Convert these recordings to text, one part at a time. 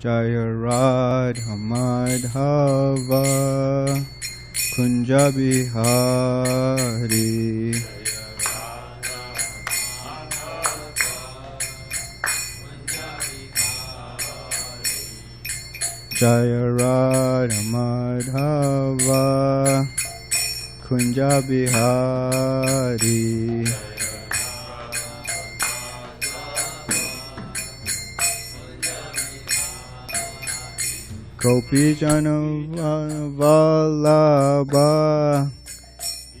Jaya Radha Madhava Kunja Bihari. Jaya Radha Madhava Kunja Bihari. Gopi Jana Vallabha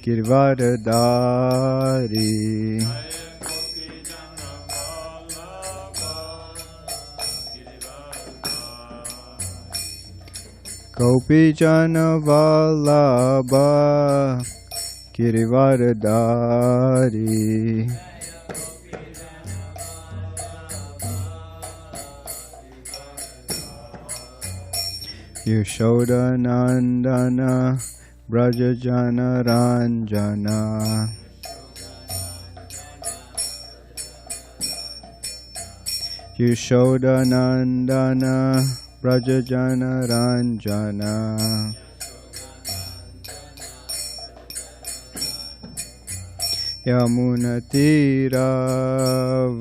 Girivardhari. Gopi Jana Vallabha Girivardhari. Yashoda Nandana Brajajana Ranjana. Yashoda Nandana Brajajana Ranjana. Yamuna Tira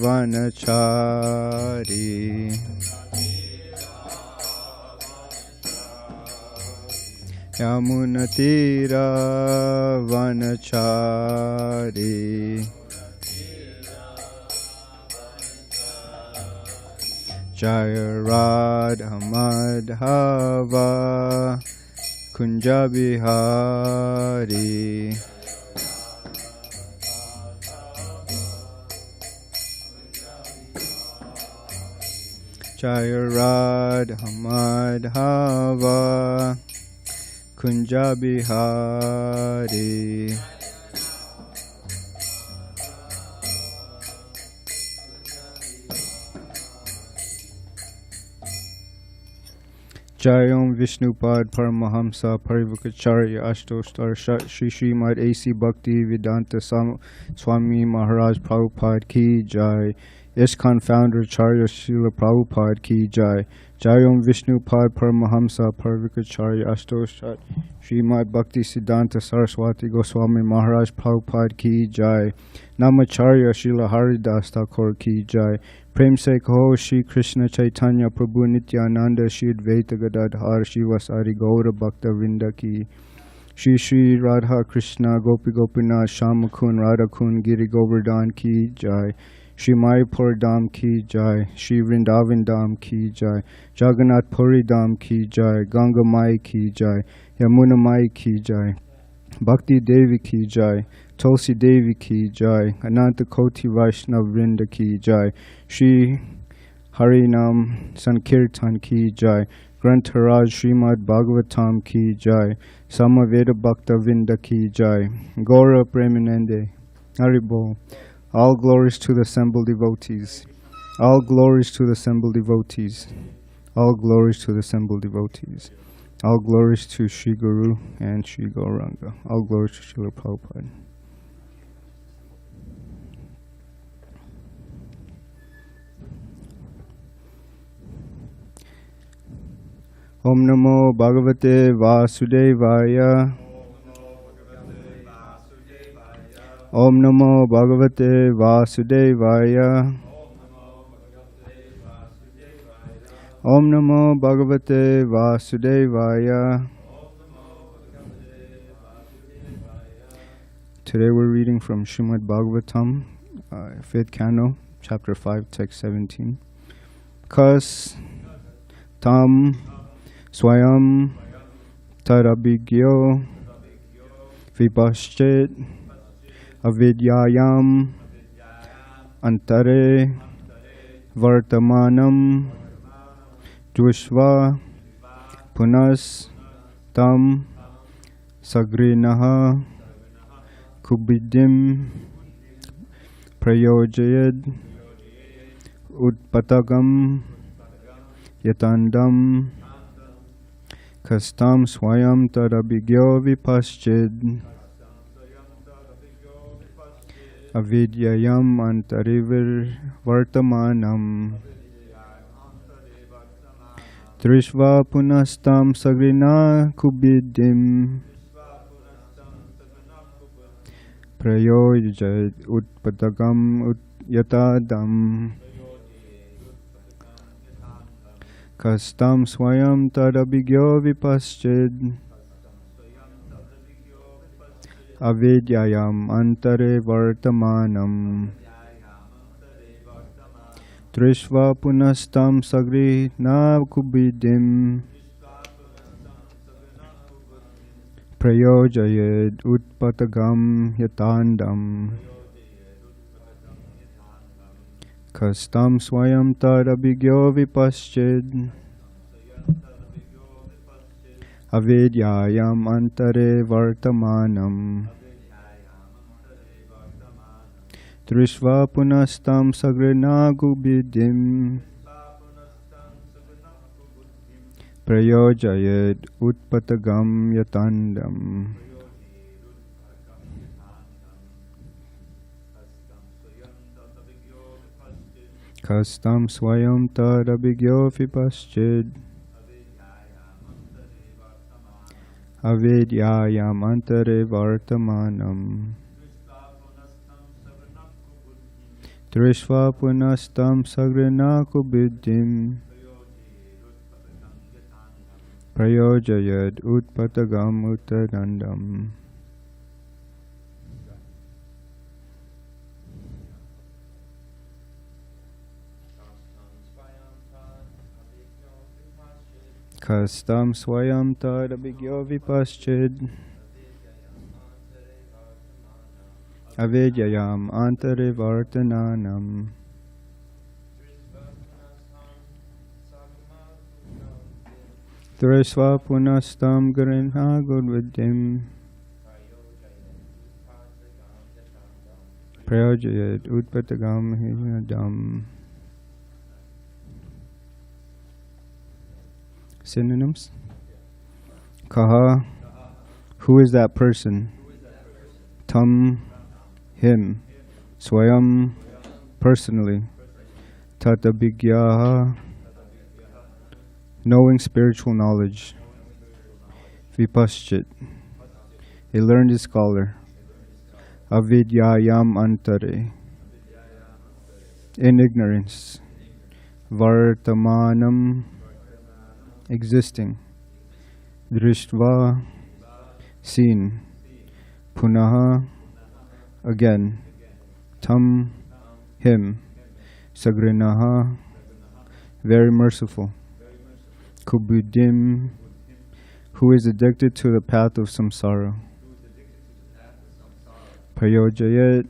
Vanachari. Yamuna Tira Vanachari. Jaya Radha Madhava Kunja Bihari. Jaya Radha Madhava Kunja Bihari. Jayam Vishnupad Paramahamsa Parivakacharya Ashtostar Shri Srimad A.C. Bhakti Vedanta Swami Maharaj Prabhupada Ki Jai. ISKCON founder Charya Srila Prabhupada Ki Jai. Jayam Vishnupad Paramahamsa Parivakacharya Ashtoshat Srimad Bhakti Siddhanta Saraswati Goswami Maharaj Prabhupada Ki Jai. Namacharya Srila Haridas Thakur Ki Jai. Prem se kaho Shri Krishna Chaitanya Prabhu Nityananda Shri Advaita Gadadhar Shivasari Gaura Bhakta Vrinda Ki. Shri Shri Radha Krishna Gopi Gopinath Shamakun Radhakun Giri Govardhan Ki Jai. Shri Mayapur Dham Ki Jai. Shri Vrindavan Dham Ki Jai. Jagannath Puri Dham Ki Jai. Ganga Mai Ki Jai. Yamuna Mai Ki Jai. Bhakti Devi Ki Jai. Tulsi Devi Ki Jai. Ananta Koti Vaishnav Vrinda Ki Jai. Shri Harinam Sankirtan Ki Jai. Grantharaj Srimad Bhagavatam Ki Jai. Samaveda Bhakta Vrinda Ki Jai. Gaura Premanande Haribol. All glories to the assembled devotees. All glories to the assembled devotees. All glories to the assembled devotees. All glories to Sri Guru and Sri Gauranga. All glories to Srila Prabhupada. Om Namo Bhagavate Vasudevaya. Om Namo Bhagavate Vasudevaya. Om Namo Bhagavate Vasudevaya. Today we're reading from Srimad Bhagavatam, 5th Canto, Chapter 5, Text 17. Kas tam swayam tarabhigyo vipaschet avidyayam antare vartamanam dvishva punas tam sagrinaha kubidim prayojayad utpatagam yatandam kastam swayam tarabhigyo vipaschid avidyayam antarivir vartamanam Trishva punastam sagrina kubidim prayojayat utpatagam yatadam kastam swayam tadabhigyo vipaschid avidyayam antare vartamanam Trishva punastam sagri na kubidim prayojayed utpatagam yatandam kastam swayam tadabhigyo vipaschid avidyayam antare vartamanam Trishva punastam sagrina gubidim prayojayed utpatagam yatandam kastam swayam tadabhigyo vipaschid avidyayam antare vartamanam Trishva punastam sagrina kubidim prayojayad utpatagam uttanandam. Kastam swayam tadabhigyo vipaschid avidyayam antare vartananam. Trishva punastam grinha gudvidim prayojayat utpatagam hidam. Synonyms. Kaha, who is that person? Tam, him. Swayam, personally. Tatabhigyaha, knowing spiritual knowledge. Vipaschit, a learned scholar. Avidyayam antare, in ignorance. Vartamanam, existing. Drishtva, seen. Punaha, again. Tam, him. Sagrinaha, very merciful. Kubudim, who is addicted to the path of samsara. Prayojayat,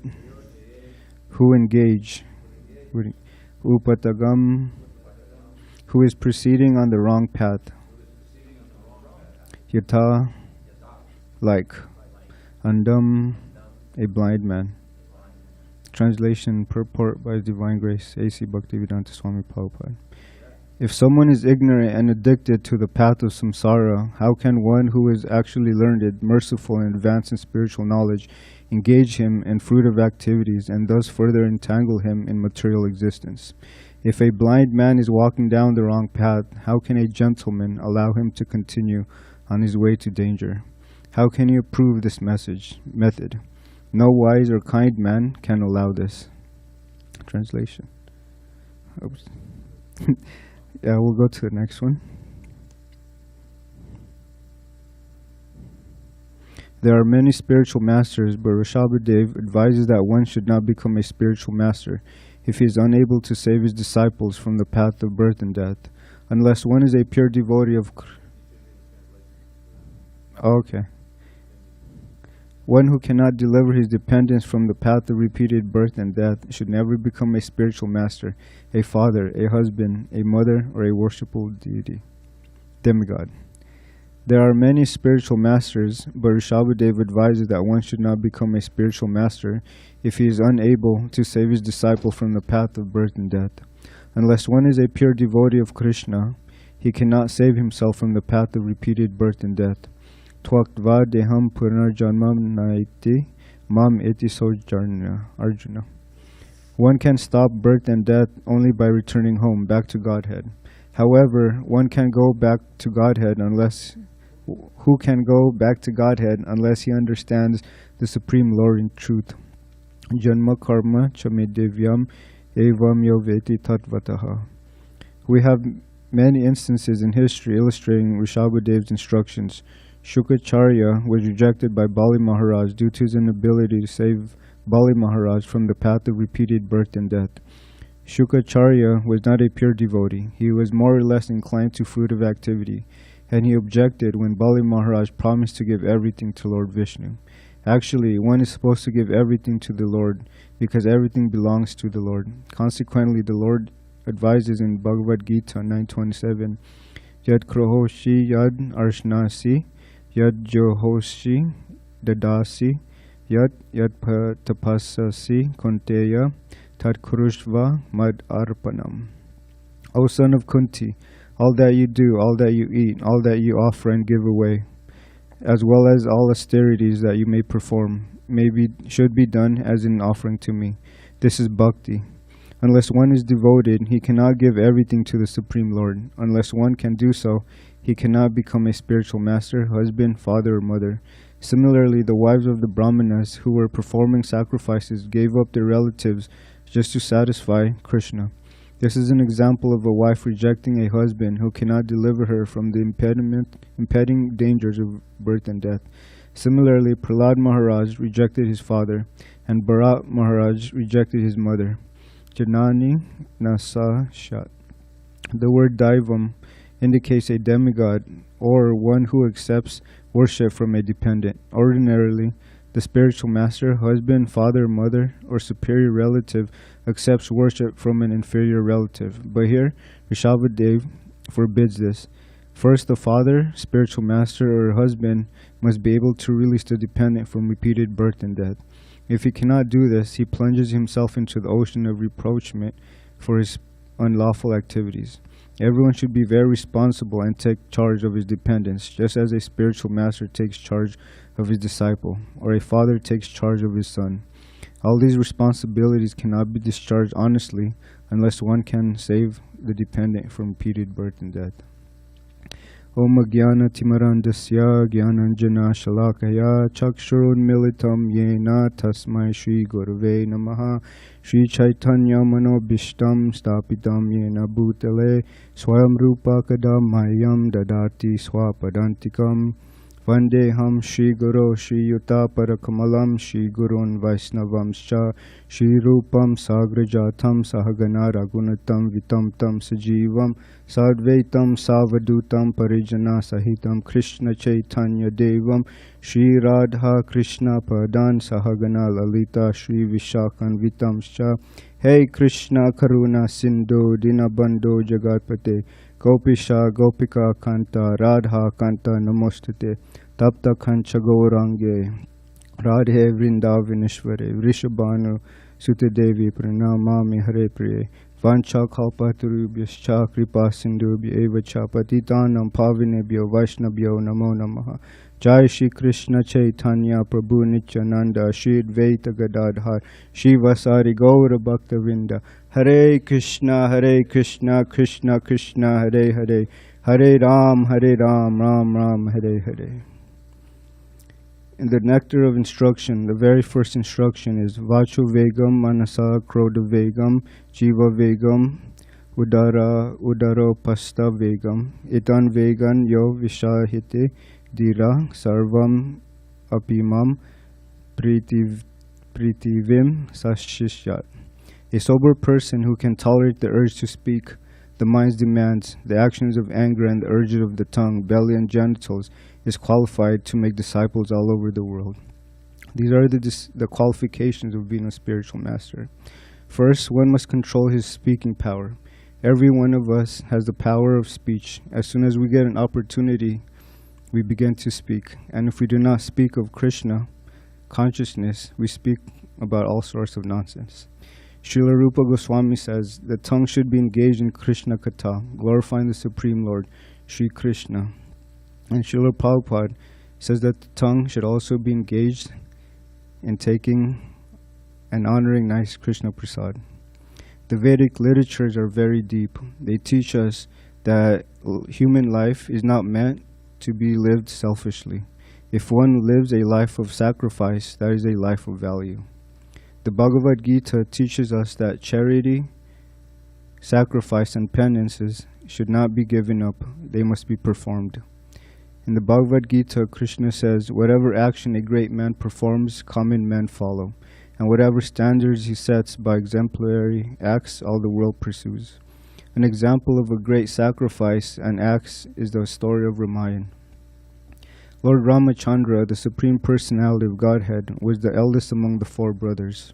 who engage. Upatagam, who is proceeding on the wrong path. Yata, like. Andam, a blind man. Translation, purport by His Divine Grace, HG Bhakti Swami Prabhupada. If someone is ignorant and addicted to the path of samsara, how can one who is actually learned, merciful, and advanced in spiritual knowledge engage him in fruitive activities and thus further entangle him in material existence? If a blind man is walking down the wrong path, how can a gentleman allow him to continue on his way to danger? How can he approve this method? No wise or kind man can allow this. Translation. Oops. Yeah, we'll go to the next one. There are many spiritual masters, but Rishabhadev advises that one should not become a spiritual master if he is unable to save his disciples from the path of birth and death, unless one is a pure devotee of One who cannot deliver his dependents from the path of repeated birth and death should never become a spiritual master, a father, a husband, a mother, or a worshipful demigod. There are many spiritual masters, but Rishabhadev advises that one should not become a spiritual master if he is unable to save his disciple from the path of birth and death. Unless one is a pure devotee of Krishna, he cannot save himself from the path of repeated birth and death. Tvaktva deham punarjanmam naiti mam eti sojarna. Arjuna. One can stop birth and death only by returning home, back to Godhead. However, one can go back to Godhead unless who can go back to Godhead unless he understands the Supreme Lord in truth. Janma karma chamidivyam evam yoveti tatvataha. We have many instances in history illustrating Rishabhadev's instructions. Shukracharya was rejected by Bali Maharaj due to his inability to save Bali Maharaj from the path of repeated birth and death. Shukracharya was not a pure devotee. He was more or less inclined to fruitive activity, and he objected when Bali Maharaj promised to give everything to Lord Vishnu. Actually, one is supposed to give everything to the Lord because everything belongs to the Lord. Consequently, the Lord advises in Bhagavad Gita 9.27, Yad krohoshi yad arshnasi, yad johoshi dadasi, yad tapasasi kunteya, tat kurushva mad arpanam. O son of Kunti, all that you do, all that you eat, all that you offer and give away, as well as all austerities that you may perform, should be done as an offering to me. This is Bhakti. Unless one is devoted, he cannot give everything to the Supreme Lord. Unless one can do so, he cannot become a spiritual master, husband, father, or mother. Similarly, the wives of the Brahmanas who were performing sacrifices gave up their relatives just to satisfy Krishna. This is an example of a wife rejecting a husband who cannot deliver her from the impending dangers of birth and death. Similarly, Prahlad Maharaj rejected his father, and Bharat Maharaj rejected his mother. Janani Nasa Shat. The word Daivam indicates a demigod or one who accepts worship from a dependent. Ordinarily, the spiritual master, husband, father, mother, or superior relative accepts worship from an inferior relative. But here, Rishabhadev forbids this. First, the father, spiritual master, or husband must be able to release the dependent from repeated birth and death. If he cannot do this, he plunges himself into the ocean of reproachment for his unlawful activities. Everyone should be very responsible and take charge of his dependents, just as a spiritual master takes charge of his disciple, or a father takes charge of his son. All these responsibilities cannot be discharged honestly unless one can save the dependent from repeated birth and death. Om Jnana Timarandasya Jnananjana Shalakaya Chakshurun Militam Yena Tasmai Shri Gurave Namaha Shri Chaitanya Manobishtam Stapitam Yena Bhutale Swayam Rupa Kadam Mayam Dadati Swapadantikam Vandeham Shri Guru Shri Yuta Parakamalam Shri Gurun Vaisnavamscha Shri Rupam Sagrajatam Sahagana Ragunatam Vitam Tam Sajivam Sadvaitam Savadutam Parijana Sahitam Krishna Chaitanya Devam Shri Radha Krishna Padan Sahagana Lalita Shri Vishakan Vitamscha Hey Krishna Karuna Sindhu Dinabandhu Jagatpate Gopisha Gopika Kanta Radha Kanta Namostate Tapta Kancha Gaurange Radhe Vrindavaneshware Vrishabhanu Sutadevi Pranamami Hare Priye Vancha Kalpatarubhyascha Kripa Sindhubhya Eva Cha Patitanam Pavinebhyo Vaishnavyo Namo Namaha Jai Shri Krishna Chaitanya Prabhu Nityananda Shri Advaita Gadadhar Shri Vasari Gaura Bhakta Vrinda Hare Krishna Krishna Krishna Hare Hare Hare Ram Ram Ram Hare Hare. In the nectar of instruction, the very first instruction is Vachu Vegam Manasa Krodha Vegam Jiva Vegam Udaro Pasta Vegam Itan Vegan Yo Vishahite Dira Sarvam Apimam Pritivim Sashishyat. A sober person who can tolerate the urge to speak, the mind's demands, the actions of anger, and the urges of the tongue, belly, and genitals, is qualified to make disciples all over the world. These are the qualifications of being a spiritual master. First, one must control his speaking power. Every one of us has the power of speech. As soon as we get an opportunity, we begin to speak. And if we do not speak of Krishna consciousness, we speak about all sorts of nonsense. Srila Rupa Goswami says the tongue should be engaged in Krishna Katha, glorifying the Supreme Lord, Sri Krishna. And Srila Prabhupada says that the tongue should also be engaged in taking and honoring nice Krishna Prasad. The Vedic literatures are very deep. They teach us that human life is not meant to be lived selfishly. If one lives a life of sacrifice, that is a life of value. The Bhagavad Gita teaches us that charity, sacrifice, and penances should not be given up. They must be performed. In the Bhagavad Gita, Krishna says, whatever action a great man performs, common men follow. And whatever standards he sets by exemplary acts, all the world pursues. An example of a great sacrifice and acts is the story of Ramayana. Lord Ramachandra, the Supreme Personality of Godhead, was the eldest among the 4 brothers.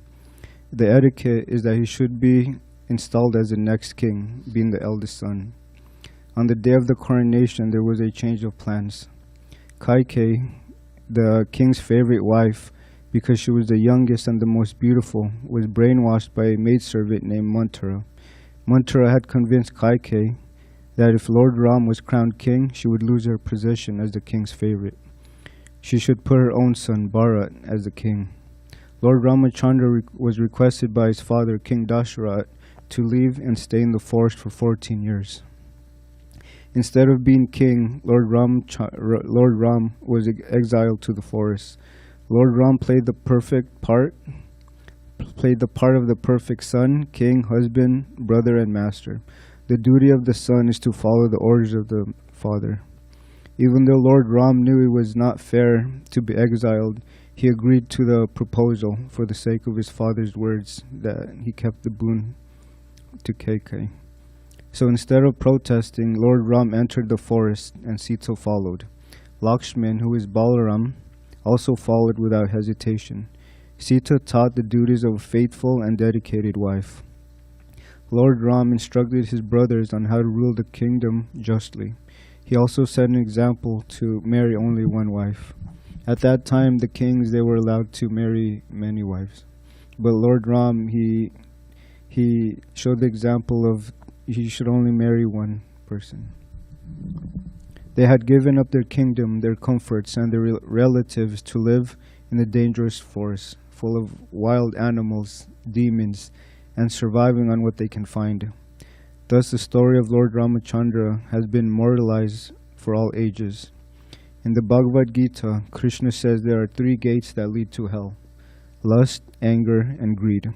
The etiquette is that he should be installed as the next king, being the eldest son. On the day of the coronation, there was a change of plans. Kaikeyi, the king's favorite wife, because she was the youngest and the most beautiful, was brainwashed by a maidservant named Manthara. Manthara had convinced Kaikeyi that if Lord Ram was crowned king, she would lose her position as the king's favorite. She should put her own son, Bharat, as the king. Lord Ramachandra was requested by his father, King Dasharath, to leave and stay in the forest for 14 years. Instead of being king, Lord Ram was exiled to the forest. Lord Ram played the part of the perfect son, king, husband, brother, and master. The duty of the son is to follow the orders of the father. Even though Lord Ram knew it was not fair to be exiled, he agreed to the proposal for the sake of his father's words that he kept the boon to Kaikeyi. So instead of protesting, Lord Ram entered the forest and Sita followed. Lakshman, who is Balaram, also followed without hesitation. Sita taught the duties of a faithful and dedicated wife. Lord Ram instructed his brothers on how to rule the kingdom justly. He also set an example to marry only one wife. At that time, the kings, they were allowed to marry many wives. But Lord Ram, he showed the example of he should only marry one person. They had given up their kingdom, their comforts, and their relatives to live in the dangerous forest, full of wild animals, demons, and surviving on what they can find. Thus, the story of Lord Ramachandra has been immortalized for all ages. In the Bhagavad Gita, Krishna says there are 3 gates that lead to hell: lust, anger, and greed.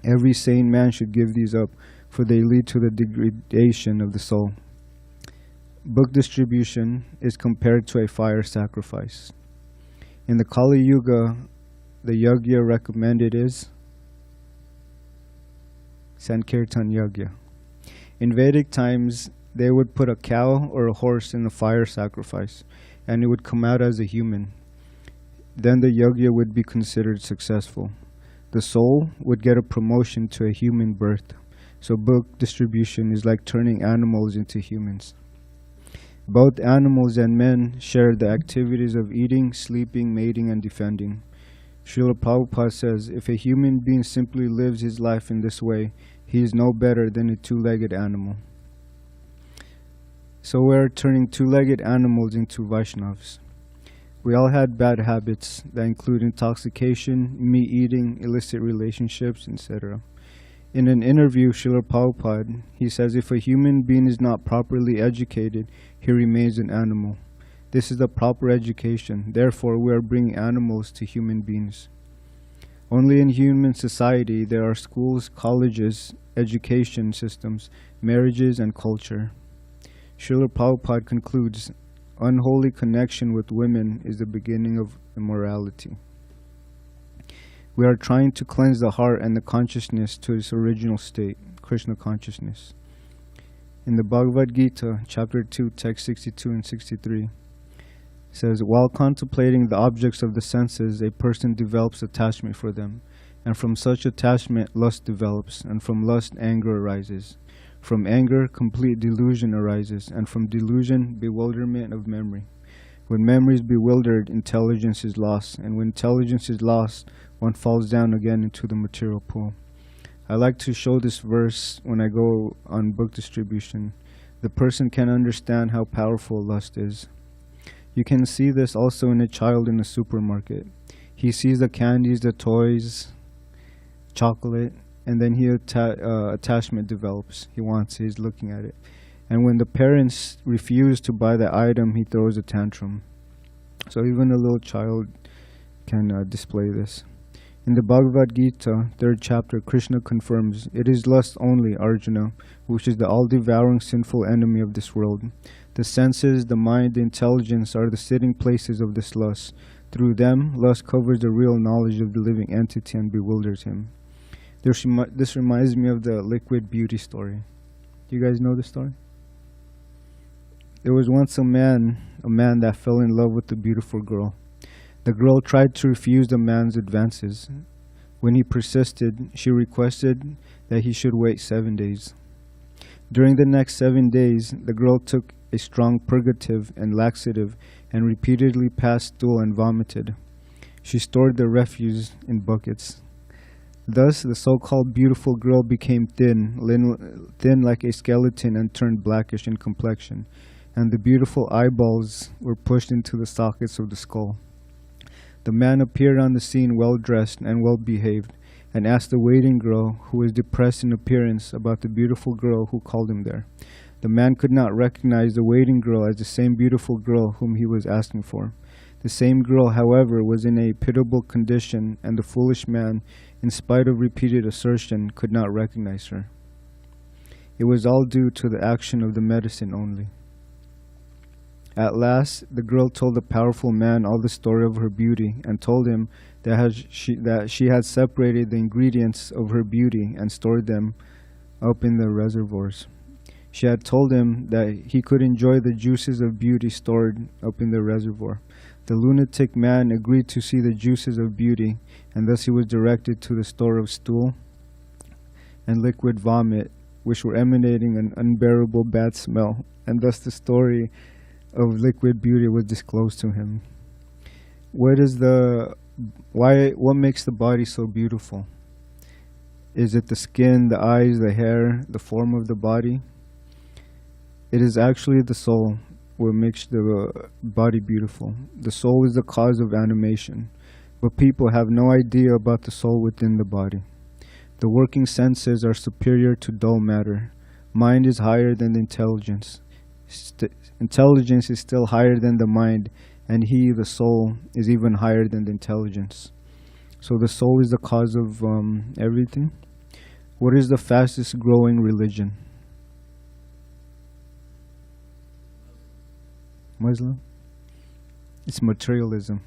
Every sane man should give these up, for they lead to the degradation of the soul. Book distribution is compared to a fire sacrifice. In the Kali Yuga, the yajna recommended is Sankirtan Yajna. In Vedic times, they would put a cow or a horse in the fire sacrifice, and it would come out as a human. Then the yajna would be considered successful. The soul would get a promotion to a human birth. So book distribution is like turning animals into humans. Both animals and men share the activities of eating, sleeping, mating, and defending. Srila Prabhupada says, if a human being simply lives his life in this way, he is no better than a 2-legged animal. So we're turning 2-legged animals into Vaishnavas. We all had bad habits that include intoxication, meat eating, illicit relationships, etc. In an interview, Srila Prabhupada, he says, if a human being is not properly educated, he remains an animal. This is the proper education. Therefore, we are bringing animals to human beings. Only in human society there are schools, colleges, education systems, marriages, and culture. Srila Prabhupada concludes, unholy connection with women is the beginning of immorality. We are trying to cleanse the heart and the consciousness to its original state, Krishna consciousness. In the Bhagavad Gita, chapter 2, text 62 and 63, says, while contemplating the objects of the senses, a person develops attachment for them, and from such attachment lust develops, and from lust anger arises. From anger complete delusion arises, and from delusion bewilderment of memory. When memory is bewildered, intelligence is lost, and when intelligence is lost, one falls down again into the material pool. I like to show this verse when I go on book distribution. The person can understand how powerful lust is. You can see this also in a child in a supermarket. He sees the candies, the toys, chocolate, and then attachment develops. He wants it, he's looking at it. And when the parents refuse to buy the item, he throws a tantrum. So even a little child can display this. In the Bhagavad Gita, 3rd chapter, Krishna confirms, "It is lust only, Arjuna, which is the all-devouring sinful enemy of this world. The senses, the mind, the intelligence are the sitting places of this lust. Through them, lust covers the real knowledge of the living entity and bewilders him." This reminds me of the liquid beauty story. Do you guys know the story? There was once a man that fell in love with a beautiful girl. The girl tried to refuse the man's advances. When he persisted, she requested that he should wait 7 days. During the next 7 days, the girl took a strong purgative and laxative and repeatedly passed stool and vomited. She stored the refuse in buckets. Thus, the so-called beautiful girl became thin like a skeleton and turned blackish in complexion, and the beautiful eyeballs were pushed into the sockets of the skull. The man appeared on the scene well-dressed and well-behaved, and asked the waiting girl, who was depressed in appearance, about the beautiful girl who called him there. The man could not recognize the waiting girl as the same beautiful girl whom he was asking for. The same girl, however, was in a pitiable condition, and the foolish man, in spite of repeated assertion, could not recognize her. It was all due to the action of the medicine only. At last, the girl told the powerful man all the story of her beauty, and told him that she had separated the ingredients of her beauty and stored them up in the reservoirs. She had told him that he could enjoy the juices of beauty stored up in the reservoir. The lunatic man agreed to see the juices of beauty, and thus he was directed to the store of stool and liquid vomit, which were emanating an unbearable bad smell, and thus the story of liquid beauty was disclosed to him. What makes the body so beautiful? Is it the skin, the eyes, the hair, the form of the body? It is actually the soul what makes the body beautiful. The soul is the cause of animation, but people have no idea about the soul within the body. The working senses are superior to dull matter. Mind is higher than the intelligence. Intelligence is still higher than the mind, and he, the soul, is even higher than the intelligence. So the soul is the cause of everything. What is the fastest growing religion? Muslim? It's materialism.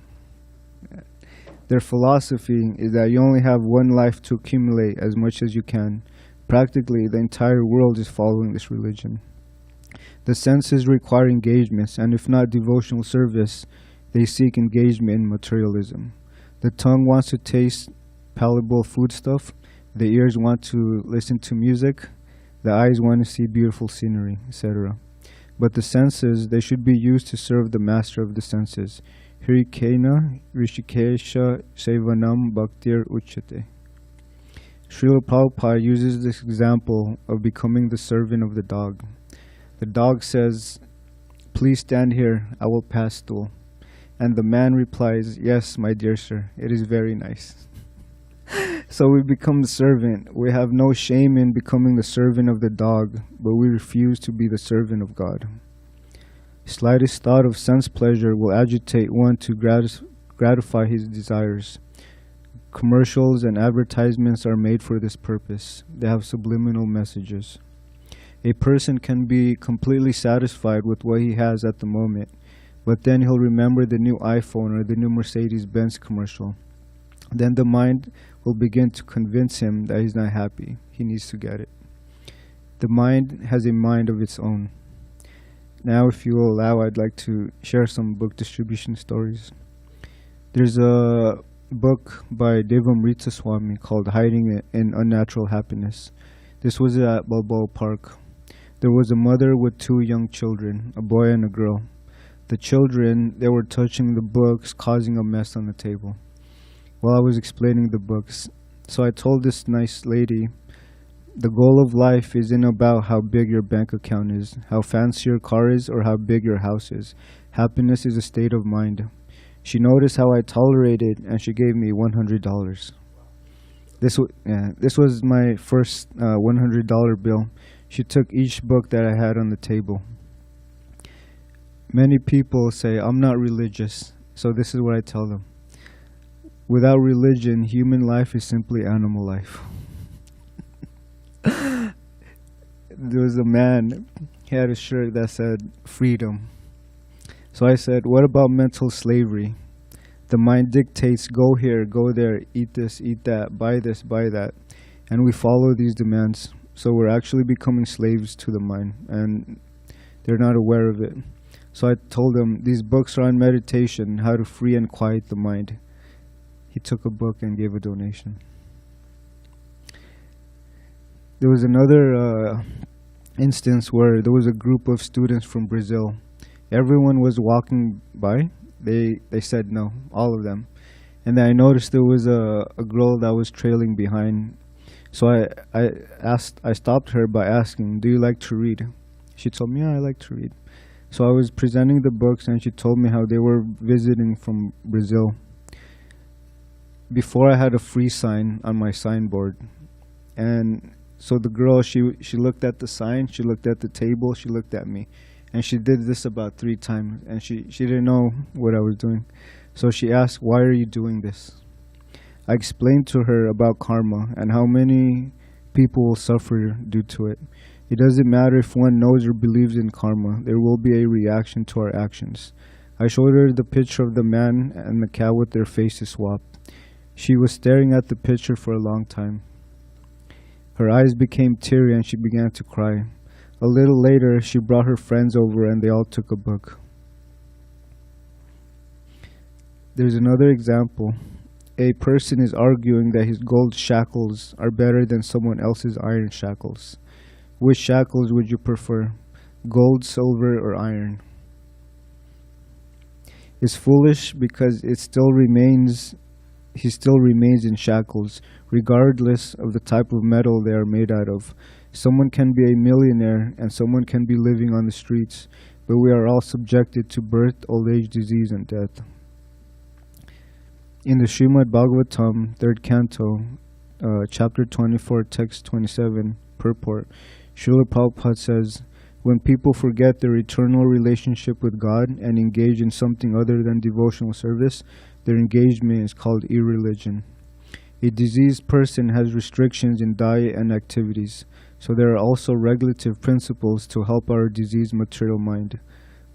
Their philosophy is that you only have one life to accumulate as much as you can. Practically, the entire world is following this religion. The senses require engagements, and if not devotional service, they seek engagement in materialism. The tongue wants to taste palatable foodstuff, the ears want to listen to music, the eyes want to see beautiful scenery, etc. But the senses, they should be used to serve the master of the senses. Hrikena Rishikesha Sevanam Bhaktir Uchate. Srila Prabhupada uses this example of becoming the servant of the dog. The dog says, "Please stand here, I will pass stool." And the man replies, "Yes, my dear sir, it is very nice." So we become the servant. We have no shame in becoming the servant of the dog, but we refuse to be the servant of God. Slightest thought of sense pleasure will agitate one to gratify his desires. Commercials and advertisements are made for this purpose. They have subliminal messages. A person can be completely satisfied with what he has at the moment, but then he'll remember the new iPhone or the new Mercedes-Benz commercial. Then the mind will begin to convince him that he's not happy. He needs to get it. The mind has a mind of its own. Now, if you will allow, I'd like to share some book distribution stories. There's a book by Devamrita Swami called Hiding in Unnatural Happiness. This was at Balboa Park. There was a mother with 2 young children, a boy and a girl. The children, they were touching the books, causing a mess on the table while I was explaining the books. So I told this nice lady, the goal of life isn't about how big your bank account is, how fancy your car is, or how big your house is. Happiness is a state of mind. She noticed how I tolerated, and she gave me $100. This was my first $100 bill. She took each book that I had on the table. Many people say, I'm not religious, so this is what I tell them. Without religion, human life is simply animal life. There was a man, he had a shirt that said, freedom. So I said, what about mental slavery? The mind dictates, go here, go there, eat this, eat that, buy this, buy that. And we follow these demands. So we're actually becoming slaves to the mind, and they're not aware of it. So I told him, these books are on meditation, how to free and quiet the mind. He took a book and gave a donation. There was another instance where there was a group of students from Brazil. Everyone was walking by. They said no, all of them. And then I noticed there was a girl that was trailing behind. So I stopped her by asking, do you like to read? She told me, yeah, I like to read. So I was presenting the books, and she told me how they were visiting from Brazil. Before, I had a free sign on my signboard. And so the girl, she looked at the sign, she looked at the table, she looked at me. And she did this about 3 times, and she didn't know what I was doing. So she asked, why are you doing this? I explained to her about karma and how many people will suffer due to it. It doesn't matter if one knows or believes in karma, there will be a reaction to our actions. I showed her the picture of the man and the cow with their faces swapped. She was staring at the picture for a long time. Her eyes became teary and she began to cry. A little later, she brought her friends over and they all took a book. There's another example. A person is arguing that his gold shackles are better than someone else's iron shackles. Which shackles would you prefer? Gold, silver, or iron? It's foolish because he still remains in shackles, regardless of the type of metal they are made out of. Someone can be a millionaire and someone can be living on the streets, but we are all subjected to birth, old age, disease, and death. In the Srimad Bhagavatam, 3rd Canto, chapter 24, text 27, purport, Srila Prabhupada says, when people forget their eternal relationship with God and engage in something other than devotional service, their engagement is called irreligion. A diseased person has restrictions in diet and activities, so there are also regulative principles to help our diseased material mind.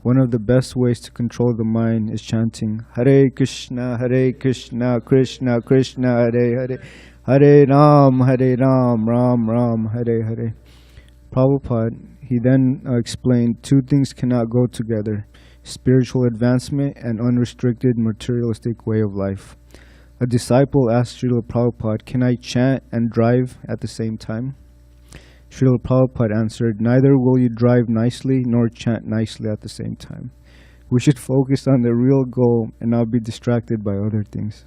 One of the best ways to control the mind is chanting Hare Krishna, Krishna Krishna, Hare Hare, Hare Ram, Ram Ram, Hare Hare. Prabhupada, he then explained 2 things cannot go together, spiritual advancement and unrestricted materialistic way of life. A disciple asked Srila Prabhupada, can I chant and drive at the same time? Srila Prabhupada answered, neither will you drive nicely nor chant nicely at the same time. We should focus on the real goal and not be distracted by other things.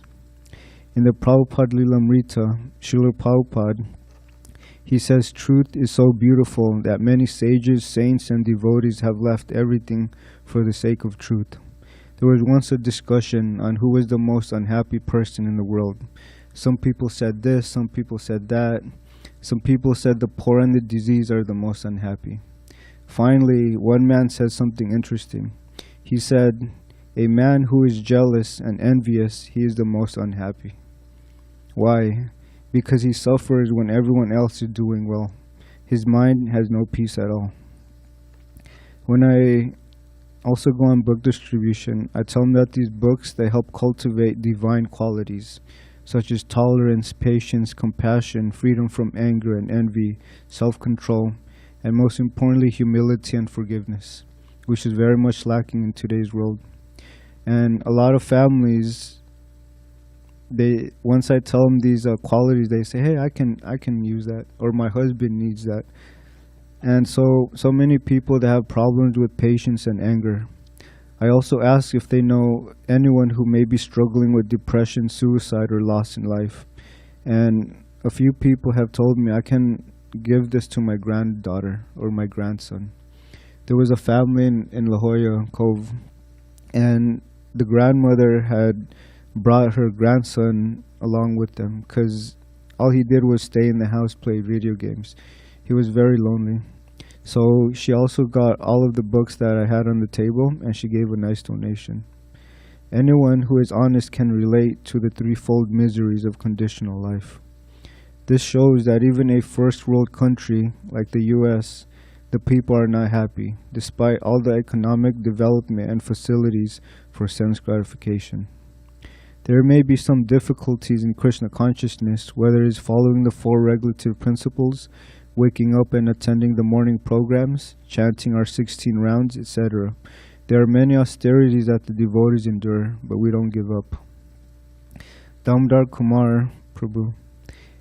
In the Prabhupada Lilamrita, Srila Prabhupada, he says truth is so beautiful that many sages, saints, and devotees have left everything for the sake of truth. There was once a discussion on who was the most unhappy person in the world. Some people said this, some people said that. Some people said the poor and the diseased are the most unhappy. Finally, one man said something interesting. He said, a man who is jealous and envious, he is the most unhappy. Why? Because he suffers when everyone else is doing well. His mind has no peace at all. When I also go on book distribution, I tell them that these books, they help cultivate divine qualities, such as tolerance, patience, compassion, freedom from anger and envy, self-control, and most importantly, humility and forgiveness, which is very much lacking in today's world. And a lot of families, once I tell them these qualities, they say, hey, I can use that, or my husband needs that. And so many people that have problems with patience and anger. I also ask if they know anyone who may be struggling with depression, suicide, or loss in life. And a few people have told me I can give this to my granddaughter or my grandson. There was a family in La Jolla Cove, and the grandmother had brought her grandson along with them because all he did was stay in the house, play video games. He was very lonely. So she also got all of the books that I had on the table, and she gave a nice donation. Anyone who is honest can relate to the threefold miseries of conditional life. This shows that even a first world country like the US, the people are not happy, despite all the economic development and facilities for sense gratification. There may be some difficulties in Krishna consciousness, whether it is following the four regulative principles, waking up and attending the morning programs, chanting our 16 rounds, etc. There are many austerities that the devotees endure, but we don't give up. Damodar Kumar Prabhu,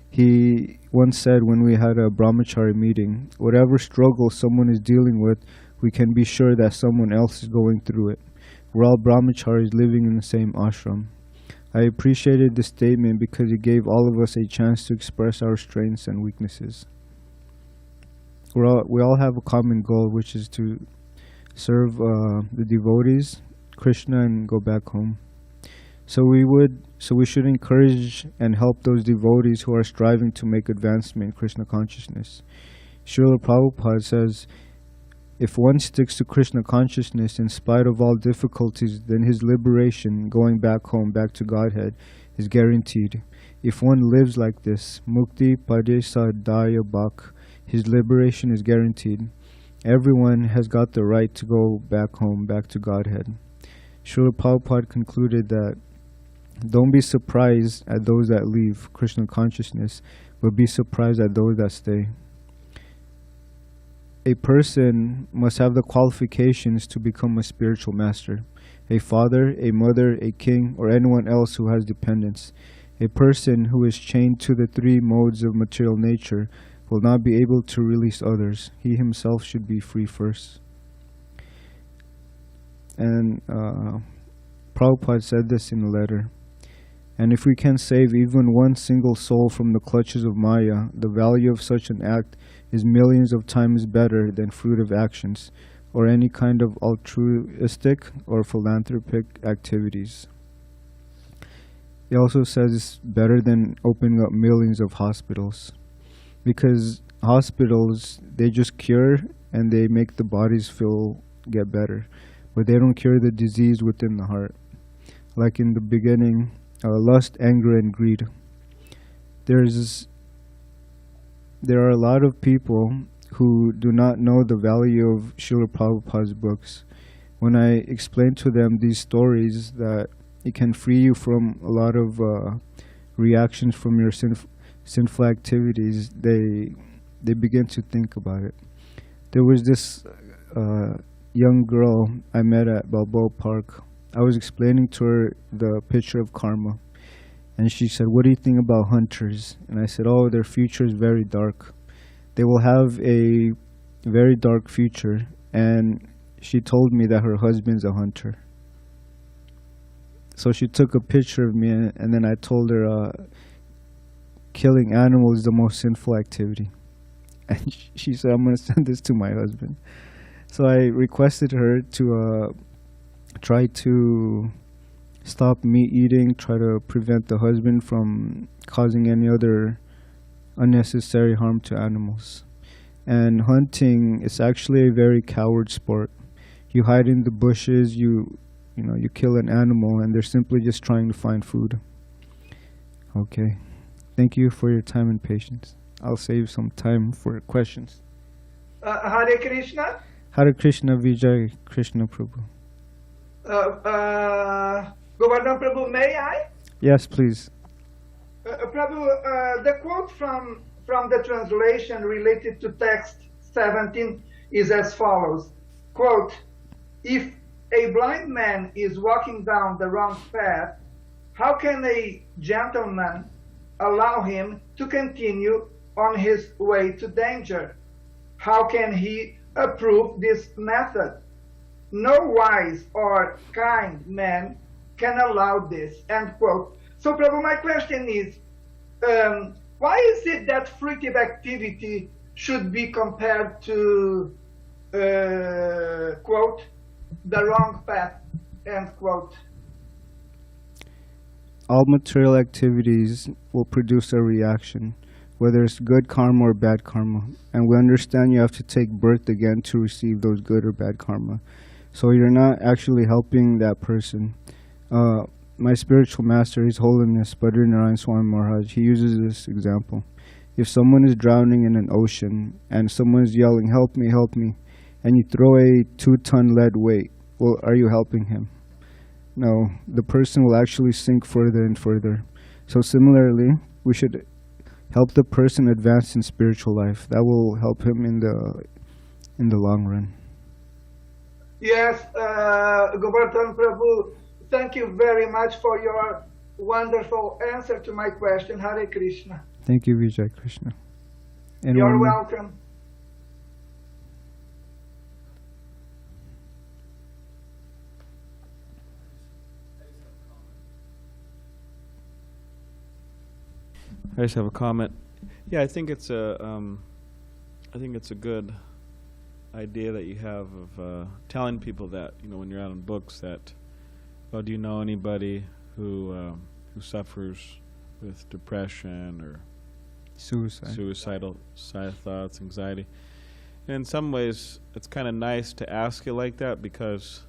he once said when we had a brahmachari meeting, whatever struggle someone is dealing with, we can be sure that someone else is going through it. We're all brahmacharis living in the same ashram. I appreciated this statement because it gave all of us a chance to express our strengths and weaknesses. We all have a common goal, which is to serve the devotees, Krishna, and go back home. So we should encourage and help those devotees who are striving to make advancement in Krishna consciousness. Srila Prabhupada says, if one sticks to Krishna consciousness in spite of all difficulties, then his liberation, going back home, back to Godhead, is guaranteed. If one lives like this, mukti padesa daya bhak, his liberation is guaranteed. Everyone has got the right to go back home, back to Godhead. Srila Prabhupada concluded that don't be surprised at those that leave Krishna consciousness, but be surprised at those that stay. A person must have the qualifications to become a spiritual master, a father, a mother, a king, or anyone else who has dependents. A person who is chained to the three modes of material nature will not be able to release others. He himself should be free first. And Prabhupada said this in a letter. And if we can save even one single soul from the clutches of Maya, the value of such an act is millions of times better than fruit of actions, or any kind of altruistic or philanthropic activities. He also says it's better than opening up millions of hospitals. Because hospitals, they just cure and they make the bodies get better. But they don't cure the disease within the heart. Like in the beginning, lust, anger, and greed. There are a lot of people who do not know the value of Srila Prabhupada's books. When I explain to them these stories that it can free you from a lot of reactions from your sinful activities, they begin to think about it. There was this young girl I met at Balboa Park. I was explaining to her the picture of karma, and she said, "What do you think about hunters?" And I said, "Oh, their future is very dark. They will have a very dark future." And she told me that her husband's a hunter. So she took a picture of me, and then I told her killing animals is the most sinful activity. And she said, "I'm going to send this to my husband." So I requested her to try to stop meat eating, try to prevent the husband from causing any other unnecessary harm to animals. And hunting is actually a very coward sport. You hide in the bushes, you kill an animal, and they're simply just trying to find food. Okay. Thank you for your time and patience. I'll save some time for questions. Hare Krishna. Hare Krishna, Vijay Krishna Prabhu. Govardhana Prabhu, may I? Yes, please. Prabhu, the quote from the translation related to text 17 is as follows. Quote, "If a blind man is walking down the wrong path, how can a gentleman allow him to continue on his way to danger? How can he approve this method? No wise or kind man can allow this." End quote. So, Prabhu, my question is, why is it that fruitive activity should be compared to, quote, the wrong path, end quote? All material activities will produce a reaction, whether it's good karma or bad karma. And we understand you have to take birth again to receive those good or bad karma. So you're not actually helping that person. My spiritual master, His Holiness Bhadranaran Swami Maharaj, he uses this example. If someone is drowning in an ocean and someone is yelling, help me, and you throw a 2-ton lead weight, well, are you helping him? No, the person will actually sink further and further. So similarly, we should help the person advance in spiritual life. That will help him in the long run. Yes, Govardhan Prabhu, thank you very much for your wonderful answer to my question. Hare Krishna. Thank you, Vijay Krishna. You're welcome. I just have a comment. Yeah, I think it's a good idea that you have of telling people that, you know, when you're out in books, that, oh, do you know anybody who suffers with depression or suicidal thoughts, anxiety? And in some ways, it's kind of nice to ask it like that, because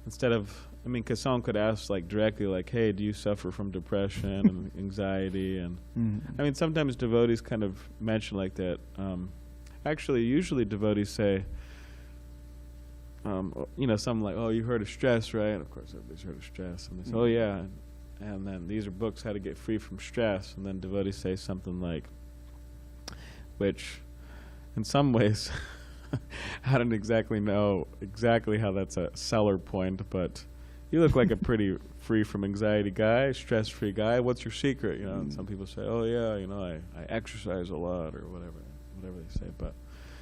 instead of, I mean, because someone could ask like directly, like, hey, do you suffer from depression and anxiety? And I mean, sometimes devotees kind of mention like that. Actually, usually devotees say, you know, something like, oh, you heard of stress, right? And of course, everybody's heard of stress. And they say, oh, yeah. And then these are books, how to get free from stress. And then devotees say something like, which in some ways, I don't exactly know exactly how that's a seller point, but you look like a pretty free from anxiety guy, stress-free guy. What's your secret? You know, and some people say, oh, yeah, you know, I exercise a lot or whatever they say. But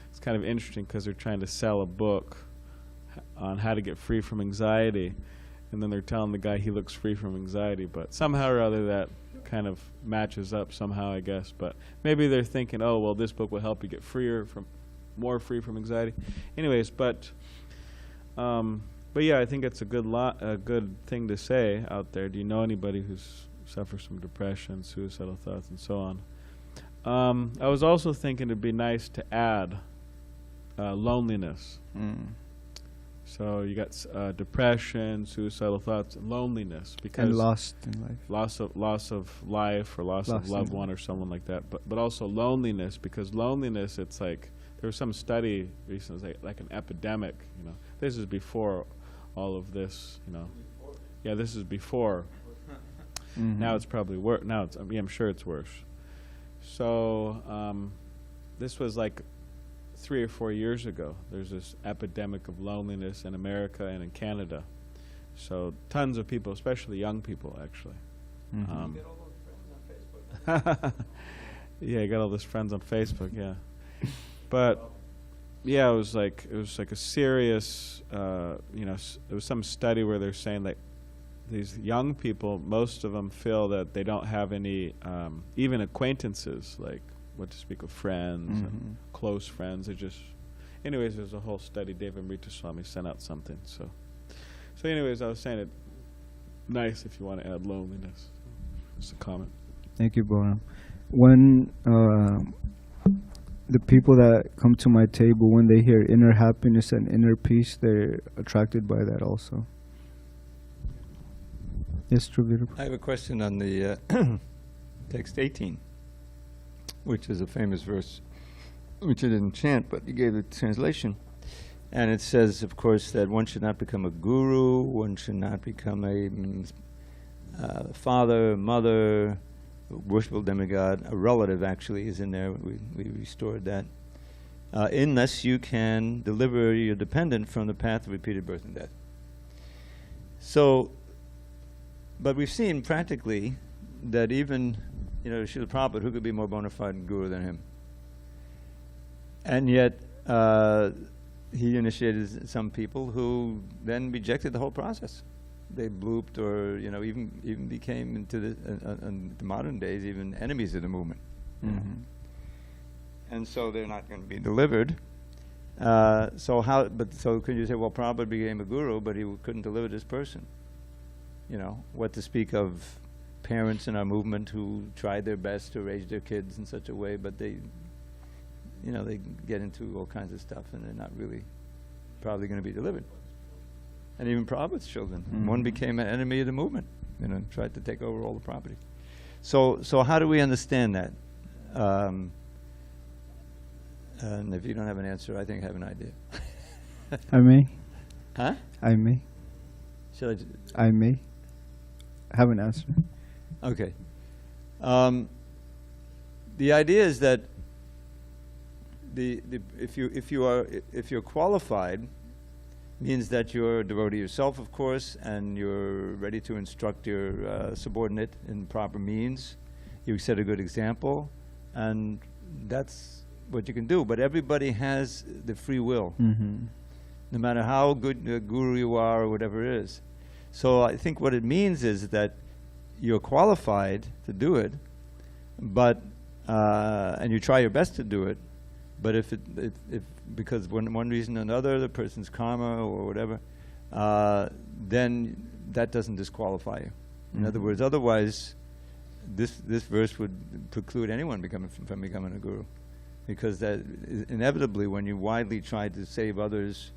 it's kind of interesting because they're trying to sell a book on how to get free from anxiety, and then they're telling the guy he looks free from anxiety. But somehow or other that kind of matches up somehow, I guess. But maybe they're thinking, oh, well, this book will help you get more free from anxiety. Anyways, but yeah, I think it's a good thing to say out there. Do you know anybody who suffers from depression, suicidal thoughts, and so on? I was also thinking it'd be nice to add loneliness. So you got depression, suicidal thoughts, and loneliness, because and lost in life, loss of life, or loss of loved one, or someone like that. But also loneliness, because loneliness, it's like there was some study recently, like an epidemic. You know, this is before all of this. You know, yeah, this is before. Now it's probably worse. Now it's, I mean, I'm sure it's worse. So this was like 3 or 4 years ago. There's this epidemic of loneliness in America and in Canada. So tons of people, especially young people, actually. You get all those friends on Facebook. Yeah, I got all those friends on Facebook. Yeah, but yeah, it was like a serious. You know, there was some study where they're saying that these young people, most of them feel that they don't have any even acquaintances, like what to speak of friends and close friends. They just, anyways, there's a whole study. Deva Amrita Swami sent out something. So anyways, I was saying it nice if you want to add loneliness. Just a comment. Thank you, Boram. When the people that come to my table, when they hear inner happiness and inner peace, they're attracted by that also. Yes, Trubhir. I have a question on the text 18, which is a famous verse, which I didn't chant, but you gave the translation. And it says, of course, that one should not become a guru, one should not become a father, mother, worshipful demigod. A relative actually is in there. We restored that. Unless you can deliver your dependent from the path of repeated birth and death. So, but we've seen practically that even, you know, Srila Prabhupada, who could be more bona fide guru than him? And yet, he initiated some people who then rejected the whole process. They blooped, or, you know, even became into the modern days even enemies of the movement. You know? And so they're not going to be delivered. So could you say, well, Prabhupada became a guru, but he couldn't deliver this person? You know, what to speak of parents in our movement who tried their best to raise their kids in such a way, but they get into all kinds of stuff and they're not really probably going to be delivered. And even Prabhupada's children. One became an enemy of the movement, tried to take over all the property. So how do we understand that? And if you don't have an answer, I think I have an idea. I may. Huh? I may. Should I may. Have an answer. Okay. The idea is that if you're qualified, means that you're a devotee yourself, of course, and you're ready to instruct your subordinate in proper means. You set a good example, and that's what you can do. But everybody has the free will, no matter how good a guru you are or whatever it is. So I think what it means is that you're qualified to do it, but and you try your best to do it. But if because one reason or another, the person's karma or whatever, then that doesn't disqualify you. In other words, otherwise, this verse would preclude anyone from becoming a guru, because that inevitably, when you widely try to save others,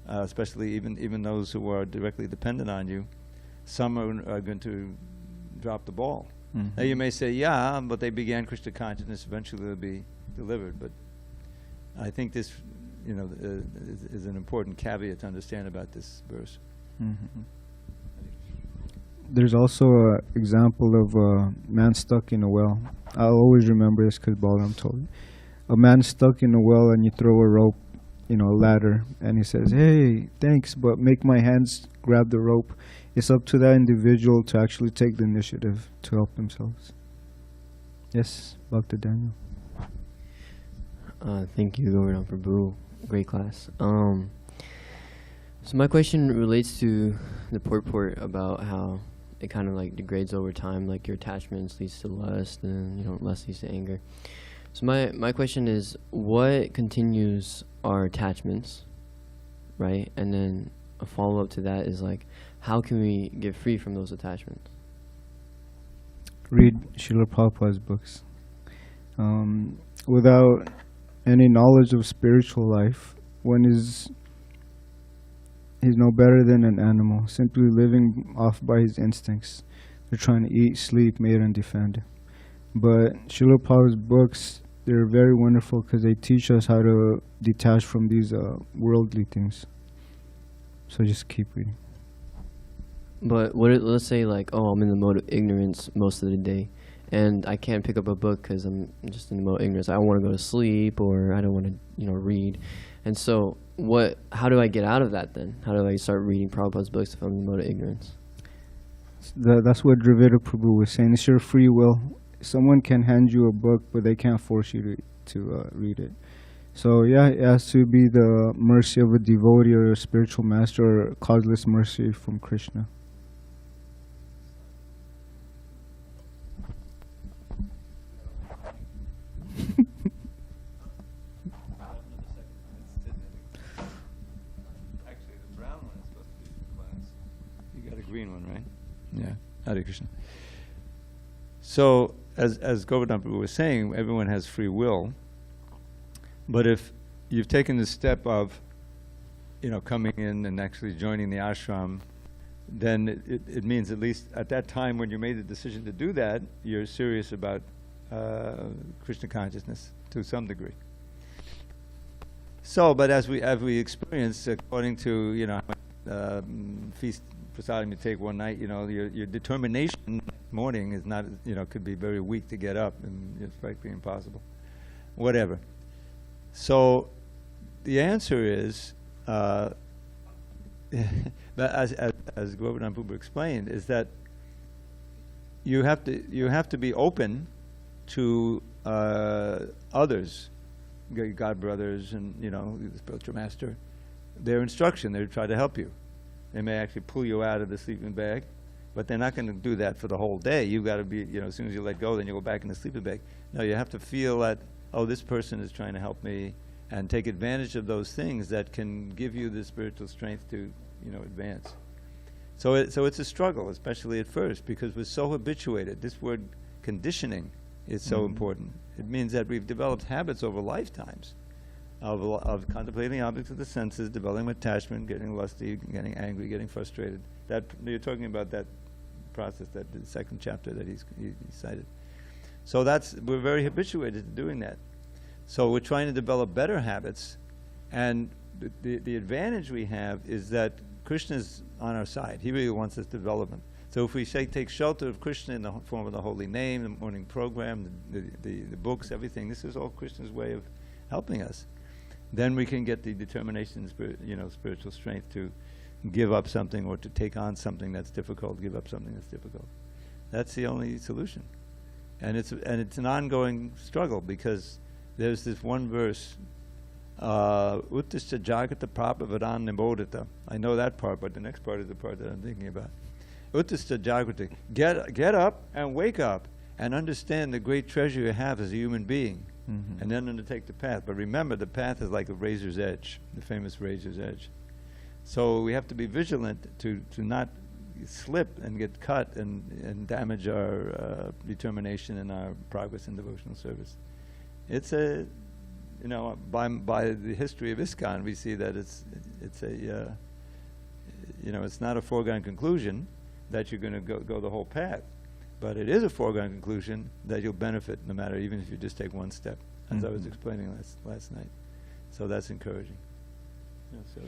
especially even those who are directly dependent on you, some are going to drop the ball. Now you may say, yeah, but they began Krishna consciousness, eventually they'll be delivered. But I think this, is an important caveat to understand about this verse. There's also an example of a man stuck in a well. I'll always remember this because Balaram told me. A man stuck in a well, and you throw a rope, a ladder, and he says, hey, thanks, but make my hands grab the rope. It's up to that individual to actually take the initiative to help themselves. Yes, Bhakti Daniel. Thank you, Govardhan Prabhu. Great class. So my question relates to the purport about how it kind of like degrades over time, like your attachments leads to lust, and lust leads to anger. So my question is, what continues our attachments, right? And then a follow-up to that is like, how can we get free from those attachments? Read Srila Prabhupada's books. Without any knowledge of spiritual life, one is he's no better than an animal, simply living off by his instincts. They're trying to eat, sleep, mate, and defend. But Srila Prabhupada's books, they're very wonderful because they teach us how to detach from these worldly things. So just keep reading. But let's say like, I'm in the mode of ignorance most of the day, and I can't pick up a book because I'm just in the mode of ignorance. I don't want to go to sleep, or I don't want to, read. And so how do I get out of that then? How do I start reading Prabhupada's books if I'm in the mode of ignorance? That's what Dravida Prabhu was saying. It's your free will. Someone can hand you a book, but they can't force you to read it. So yeah, it has to be the mercy of a devotee or a spiritual master, or causeless mercy from Krishna. Actually, the brown one is supposed to be for class. You got a green one, right? Yeah. Hare Krishna. So, as Govardhan Prabhu was saying, everyone has free will. But if you've taken the step of, coming in and actually joining the ashram, then it means, at least at that time when you made the decision to do that, you're serious about Krishna consciousness to some degree. So, but as we experience, according to feast prasadam you take one night, your determination morning is not, could be very weak to get up, and it's practically impossible. Whatever. So, the answer is, but as Govardhan Prabhu explained, is that you have to be open to others, God brothers, and the spiritual master, their instruction. They try to help you. They may actually pull you out of the sleeping bag, but they're not going to do that for the whole day. You've got to be, as soon as you let go, then you go back in the sleeping bag. No, you have to feel that, this person is trying to help me, and take advantage of those things that can give you the spiritual strength to, advance. So it's a struggle, especially at first, because we're so habituated. This word conditioning is so important. It means that we've developed habits over lifetimes of contemplating objects of the senses, developing attachment, getting lusty, getting angry, getting frustrated. That you're talking about that process, that the second chapter that he cited. So we're very habituated to doing that. So we're trying to develop better habits, and the advantage we have is that Krishna's on our side. He really wants this development. So if we take shelter of Krishna in the form of the holy name, the morning program, the books, everything, this is all Krishna's way of helping us. Then we can get the determination, spiritual strength to give up something or to take on something that's difficult, give up something that's difficult. That's the only solution. And it's an ongoing struggle, because there's this one verse, Uttishta Jagata Prabhavadan Nibodhita. I know that part, but the next part is the part that I'm thinking about. Uttishta Jagrati. Get up and wake up and understand the great treasure you have as a human being, and then undertake the path. But remember, the path is like a razor's edge, the famous razor's edge. So we have to be vigilant to not slip and get cut and damage our determination and our progress in devotional service. It's by the history of ISKCON, we see that it's not a foregone conclusion that you're going to go the whole path, but it is a foregone conclusion that you'll benefit no matter, even if you just take one step, as I was explaining last night. So that's encouraging. So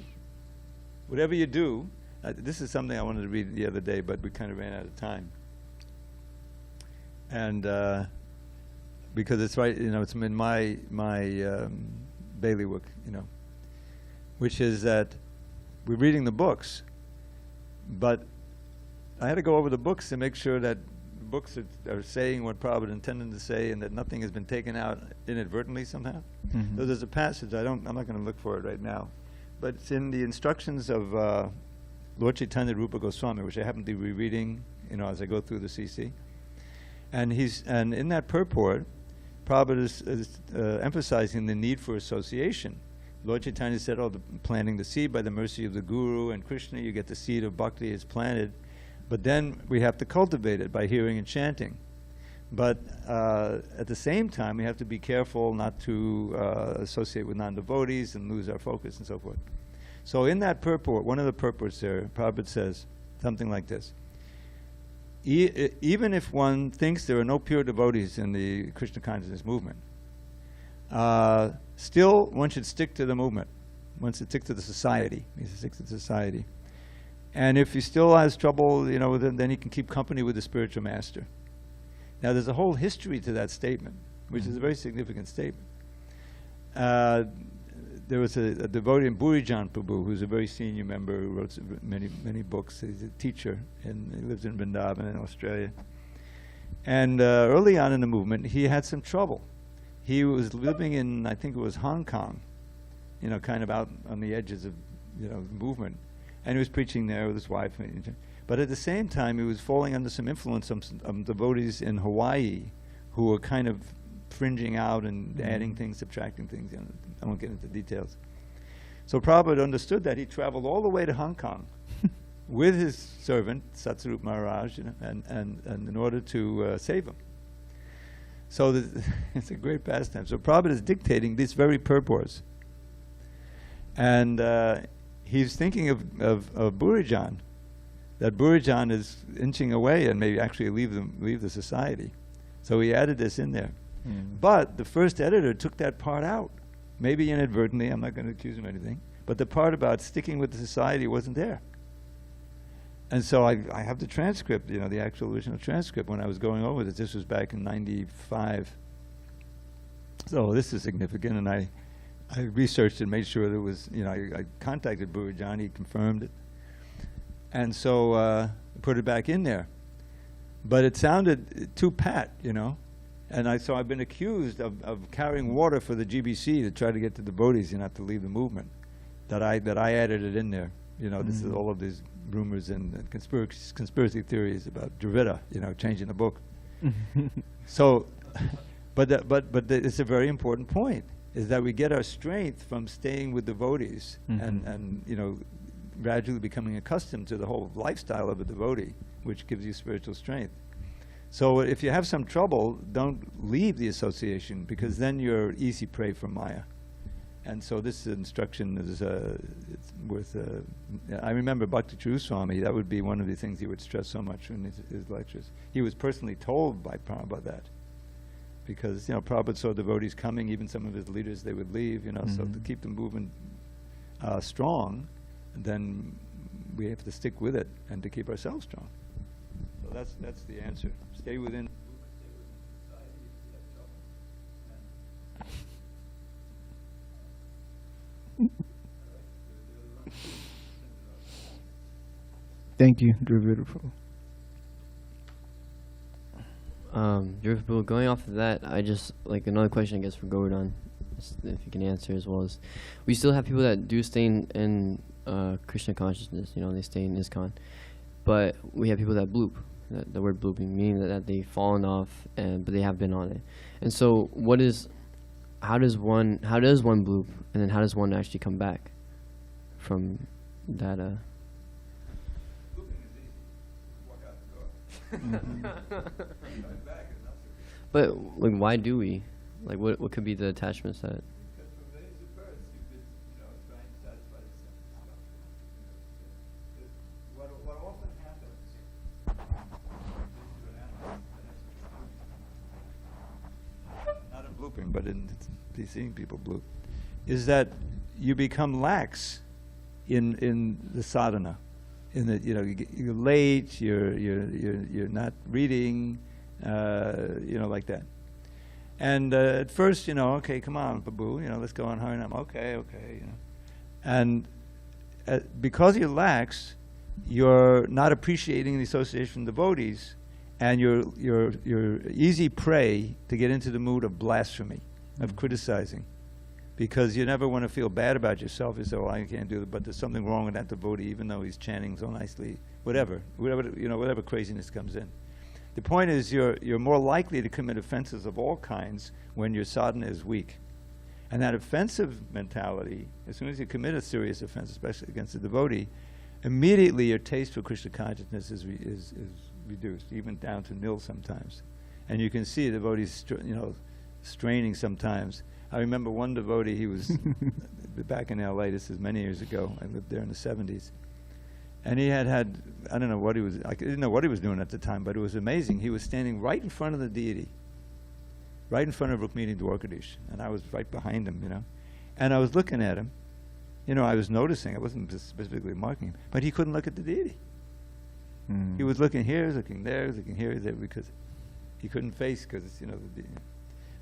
whatever you do, this is something I wanted to read the other day, but we kind of ran out of time. And because it's right, it's in my bailiwick, which is that we're reading the books, but I had to go over the books to make sure that the books are saying what Prabhupada intended to say, and that nothing has been taken out inadvertently somehow. So there's a passage, I'm not going to look for it right now, but it's in the instructions of Lord Chaitanya Rupa Goswami, which I happen to be rereading, as I go through the CC. And in that purport, Prabhupada is emphasizing the need for association. Lord Chaitanya said, planting the seed by the mercy of the Guru and Krishna, you get the seed of Bhakti is planted. But then we have to cultivate it by hearing and chanting. But at the same time, we have to be careful not to associate with non-devotees and lose our focus and so forth. So in that purport, one of the purports there, Prabhupada says something like this. Even if one thinks there are no pure devotees in the Krishna consciousness movement, still one should stick to the movement. One should stick to the society. He should stick to the society. And if he still has trouble, then he can keep company with the spiritual master. Now, there's a whole history to that statement, which is a very significant statement. There was a devotee in Burijan Prabhu, who's a very senior member, who wrote many books. He's a teacher, and he lives in Vrindavan in Australia. And early on in the movement, he had some trouble. He was living in, I think it was Hong Kong, kind of out on the edges of, the movement. And he was preaching there with his wife. But at the same time, he was falling under some influence of devotees in Hawaii who were kind of fringing out and adding things, subtracting things. I won't get into details. So Prabhupada understood that. He traveled all the way to Hong Kong with his servant, Satsarup Maharaj, and in order to save him. So it's a great pastime. So Prabhupada is dictating these very purports. And he's thinking of Burijan, that Burijan is inching away and maybe actually leave the society. So he added this in there. But the first editor took that part out, maybe inadvertently. I'm not going to accuse him of anything. But the part about sticking with the society wasn't there. And so I have the transcript, the actual original transcript when I was going over this. This was back in '95. So this is significant, and I researched and made sure there was, I contacted Burijan, he confirmed it. And so put it back in there. But it sounded too pat, And so I've been accused of carrying water for the GBC to try to get the devotees, not to leave the movement. That I added it in there. This is all of these rumors and conspiracy theories about Dravida, changing the book. So, but it's a very important point, is that we get our strength from staying with devotees and gradually becoming accustomed to the whole lifestyle of a devotee, which gives you spiritual strength. So if you have some trouble, don't leave the association, because then you're easy prey for Maya. And so this instruction is it's worth. I remember Bhakti True Swami. That would be one of the things he would stress so much in his lectures. He was personally told by Prabhupada that, because Prabhupada saw devotees coming, even some of his leaders, they would leave. So to keep the movement strong, then we have to stick with it, and to keep ourselves strong. So that's the answer. Stay within. Thank you, Dhruvidapur. Going off of that, I just another question, I guess, for Govardhan, if you can answer as well, as we still have people that do stay in Krishna consciousness. They stay in ISKCON, but we have people that bloop. The word blooping, meaning that they've fallen off, but they have been on it. And so, how does one bloop, and then how does one actually come back from that? But why do we? What could be the attachments that? Not in blooping, but in seeing people bloop, is that you become lax in the sadhana. In that you're late, you're not reading, like that. And at first, okay, come on, Babu, let's go on Harinam. Okay, and because you're lax, you're not appreciating the association of devotees, and you're easy prey to get into the mood of blasphemy, of criticizing. Because you never want to feel bad about yourself. You say, "Oh, I can't do it," but there's something wrong with that devotee, even though he's chanting so nicely. Whatever craziness comes in. The point is, you're more likely to commit offenses of all kinds when your sadhana is weak, and that offensive mentality. As soon as you commit a serious offense, especially against a devotee, immediately your taste for Krishna consciousness is reduced, even down to nil sometimes, and you can see devotees, straining sometimes. I remember one devotee, he was back in LA, this is many years ago, I lived there in the 70s. And he had, I don't know what he was, I didn't know what he was doing at the time, but it was amazing. He was standing right in front of the deity, right in front of Rukmini Dwarkadish, and I was right behind him, And I was looking at him, I was noticing, I wasn't specifically marking him, but he couldn't look at the deity. He was looking here, looking there, looking here, there, because he couldn't face, because, the deity.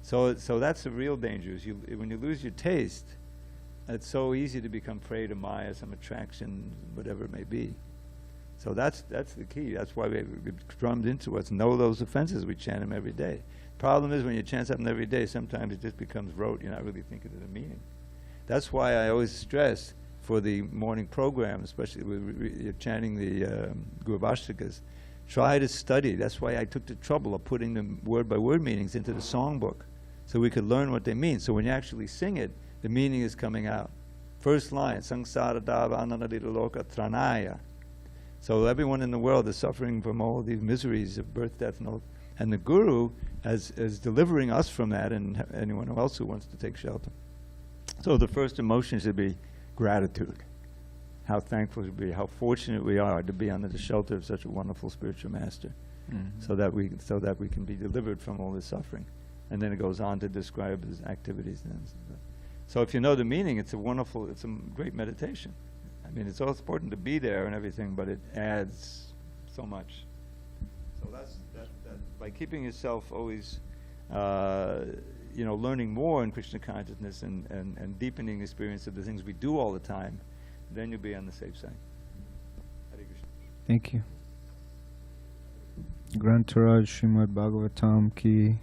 So that's the real danger. Is when you lose your taste, it's so easy to become prey to Maya, some attraction, whatever it may be. So that's the key. That's why we've drummed into us. Know those offenses. We chant them every day. Problem is, when you chant something every day, sometimes it just becomes rote. You're not really thinking of the meaning. That's why I always stress for the morning program, especially when you're chanting the Gurvashtakas, try to study. That's why I took the trouble of putting the word-by-word meanings into the songbook, so we could learn what they mean. So when you actually sing it, the meaning is coming out. First line, Sangsara Dava Ananadita Loka Tranaya. So everyone in the world is suffering from all these miseries of birth, death, and the Guru is delivering us from that, and anyone else who wants to take shelter. So the first emotion should be gratitude. How thankful should we be, how fortunate we are to be under the shelter of such a wonderful spiritual master, so that we can be delivered from all this suffering. And then it goes on to describe his activities. So if you know the meaning, it's a great meditation. I mean, it's all important to be there and everything, but it adds so much. So that's by keeping yourself always, learning more in Krishna consciousness and deepening the experience of the things we do all the time, then you'll be on the safe side. Hare Krishna. Thank you. Grantaraj Srimad Bhagavatam ki